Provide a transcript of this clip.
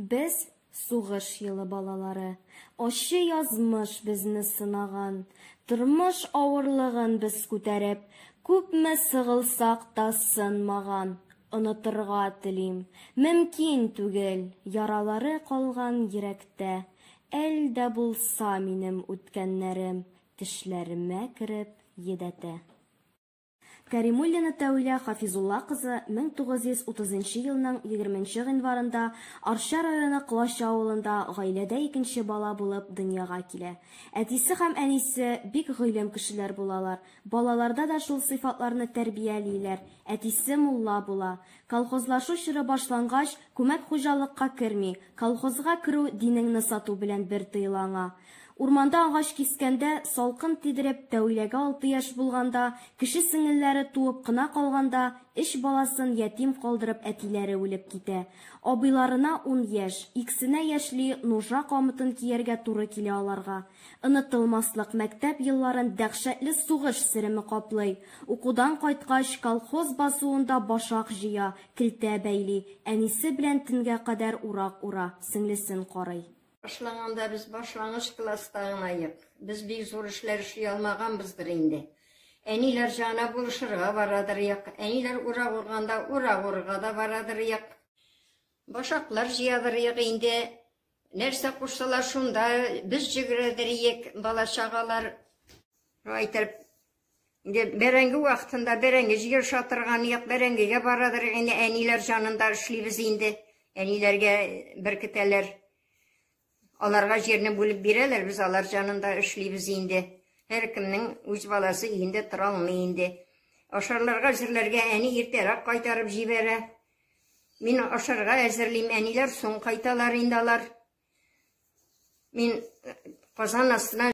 Без сугыш елы балалары. Ачы язмыш безне сынаган. Тормыш авырлыгын без күтәреп, күпме сыгылсак та сынмаган. Онытырга телим, мөмкин түгел, яралары калган йөрәктә. Әлдә булса минем үткәннәрем, тешләремә кереп йөдәтә. Кәримуллина Тәүлә Хафизулла кызы 1930 елның 20 гыйнварында Арча районы Кылач авылында гаиләдә икенче бала булып дөньяга килә. Әтисе һәм әнисе бик гыйлем кешеләр булалар. Балаларда да шул сыйфатларны тәрбиялиләр. Әтисе мулла була. Колхозлашу чоры башлангач, күмәк хуҗалыкка керми. Колхозга керү динеңне сату белән бер тыела аңа. Урманда агач кискәндә, салкын тидереп, Тәүләгә 6 яшь булганда, кеше сеңелләре туып кына калганда, 3 баласын ятим калдырып әтиләре үлеп китә. Абыйларына 10 яшь, икесенә яшьли нужа камытын кияргә туры килә аларга. Онытылмаслык мәктәп елларын дәһшәтле сугыш сереме каплый. Укудан кайткач, колхоз басуында башак җыя, килтә бәйли, әнисе белән төнгә кадәр урак ура, сеңлесен карый. Башланганда без башлангыч класста гынайык. Без бик зур эшләр эшли алмаганбыздыр инде. Әниләр җана булышырга барадыр, әниләр урак урганда урак урга да барадыр. Башаклар җыядыр инде. Нәрсә кушсалар шунда без җигрәдер, бала-чагалар әйтеп, бәрәңге вакытында бәрәңге җигер шатырган бәрәңгегә барадыр инде, әниләр җанында эшлибез инде. Әниләргә беркетәләр. Аларга җирне бүлеп бирәләр, без алар җанында эшлибез инде. Һәркемнең үз баласы инде тора алмый инде. Ашарларга әзерләргә әни иртәрәк кайтарып җибәрә. Мин ашарга әзерлим, әниләр соң кайталар инде алар. Мин Казан астына